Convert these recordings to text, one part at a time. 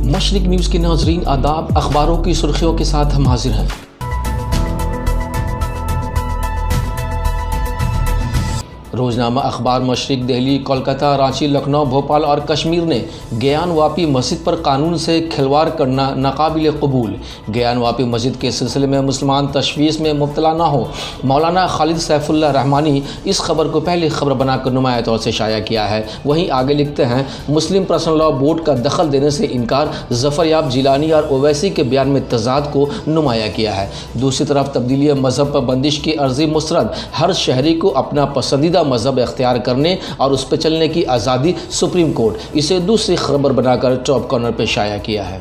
مشرق نیوز کے ناظرین آداب، اخباروں کی سرخیوں کے ساتھ ہم حاضر ہیں۔ روزنامہ اخبار مشرق دہلی، کولکاتہ، رانچی، لکھنؤ، بھوپال اور کشمیر نے گیان واپی مسجد پر قانون سے کھلواڑ کرنا ناقابل قبول۔ گیان واپی مسجد کے سلسلے میں مسلمان تشویش میں مبتلا نہ ہو، مولانا خالد سیف اللہ رحمانی اس خبر کو پہلی خبر بنا کر نمایاں طور سے شائع کیا ہے۔ وہیں آگے لکھتے ہیں، مسلم پرسنل لاء بورڈ کا دخل دینے سے انکار، ظفر یاب جیلانی اور اویسی کے بیان میں تضاد کو نمایاں کیا ہے۔ دوسری طرف تبدیلی مذہب پر بندش کی عرضی مسترد، ہر شہری کو اپنا پسندیدہ مذہب اختیار کرنے اور اس پہ چلنے کی آزادی، سپریم کورٹ اسے دوسری خبر بنا کر ٹاپ کارنر پہ شائع کیا ہے۔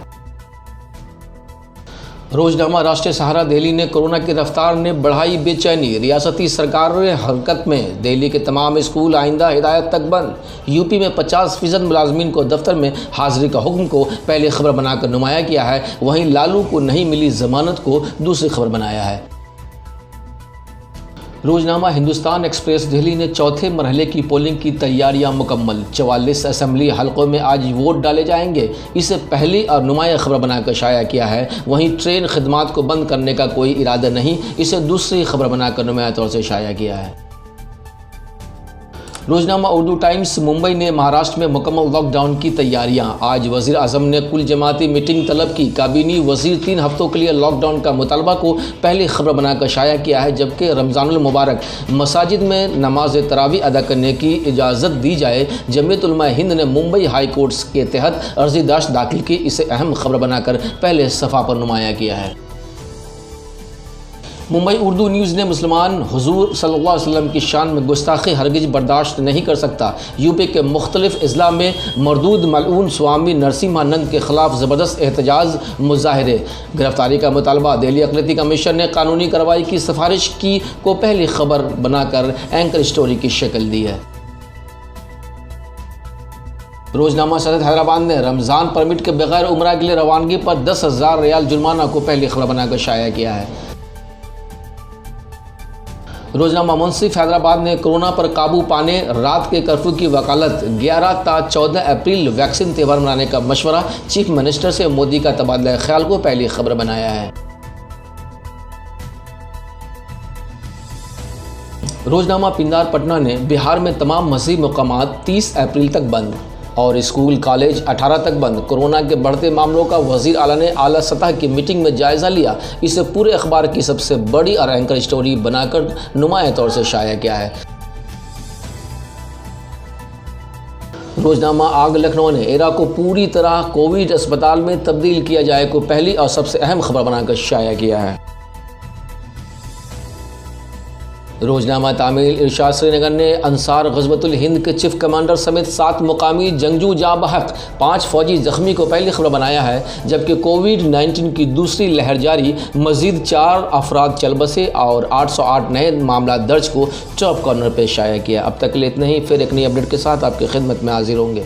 روزنامہ راشٹریہ سہارا دہلی نے کورونا کی رفتار نے بڑھائی بے چینی، ریاستی سرکار حرکت میں، دہلی کے تمام اسکول آئندہ ہدایت تک بند، یو پی میں 50% ملازمین کو دفتر میں حاضری کا حکم کو پہلی خبر بنا کر نمایاں کیا ہے۔ وہیں لالو کو نہیں ملی ضمانت کو دوسری خبر بنایا ہے۔ روزنامہ ہندوستان ایکسپریس دہلی نے چوتھے مرحلے کی پولنگ کی تیاریاں مکمل، 44 اسمبلی حلقوں میں آج ووٹ ڈالے جائیں گے، اسے پہلی اور نمایاں خبر بنا کر شائع کیا ہے۔ وہیں ٹرین خدمات کو بند کرنے کا کوئی ارادہ نہیں، اسے دوسری خبر بنا کر نمایاں طور سے شائع کیا ہے۔ روزنامہ اردو ٹائمز ممبئی نے مہاراشٹر میں مکمل لاک ڈاؤن کی تیاریاں، آج وزیر اعظم نے کل جماعتی میٹنگ طلب کی، کابینی وزیر 3 ہفتوں کے لیے لاک ڈاؤن کا مطالبہ کو پہلی خبر بنا کر شائع کیا ہے، جبکہ رمضان المبارک مساجد میں نماز تراویح ادا کرنے کی اجازت دی جائے۔ جمعیت علماء ہند نے ممبئی ہائی کورٹ کے تحت عرضی داشت داخل کی، اسے اہم خبر بنا کر پہلے صفحہ پر نمایاں کیا ہے۔ ممبئی اردو نیوز نے مسلمان حضور صلی اللہ علیہ وسلم کی شان میں گستاخی ہرگز برداشت نہیں کر سکتا، یو پی کے مختلف اضلاع میں مردود ملعون سوامی نرسمہانند کے خلاف زبردست احتجاج مظاہرے، گرفتاری کا مطالبہ، دہلی اقلیتی کمیشن نے قانونی کارروائی کی سفارش کی کو پہلی خبر بنا کر اینکر سٹوری کی شکل دی ہے۔ روزنامہ صدر حیدرآباد نے رمضان پرمٹ کے بغیر عمرہ کے لیے روانگی پر 10,000 ریال جرمانہ کو پہلی خبر بنا کر شائع کیا ہے۔ روزنامہ منصف حیدرآباد نے کورونا پر قابو پانے رات کے کرفیو کی وکالت، 11 تا 14 اپریل ویکسین تہوار منانے کا مشورہ، چیف منسٹر سے مودی کا تبادلہ خیال کو پہلی خبر بنایا ہے۔ روزنامہ پندار پٹنہ نے بہار میں تمام مذہبی مقامات 30 اپریل تک بند اور اسکول کالج 18 تک بند، کورونا کے بڑھتے معاملوں کا وزیر اعلیٰ نے اعلیٰ سطح کی میٹنگ میں جائزہ لیا، اسے پورے اخبار کی سب سے بڑی اور اینکر سٹوری بنا کر نمایاں طور سے شائع کیا ہے۔ روزنامہ آگ لکھنؤ نے ایرا کو پوری طرح کووڈ اسپتال میں تبدیل کیا جائے کو پہلی اور سب سے اہم خبر بنا کر شائع کیا ہے۔ روزنامہ تعمیل ارشاد سری نگر نے انصار غزوۃ الہند کے چیف کمانڈر سمیت 7 مقامی جنگجو جاں بحق، 5 فوجی زخمی کو پہلی خبر بنایا ہے، جبکہ کووڈ-19 کی دوسری لہر جاری، مزید 4 افراد چل بسے اور 808 نئے معاملات درج کو ٹاپ کارنر پہ شائع کیا۔ اب تک کے لیے اتنا ہی، پھر ایک نئی اپڈیٹ کے ساتھ آپ کی خدمت میں حاضر ہوں گے۔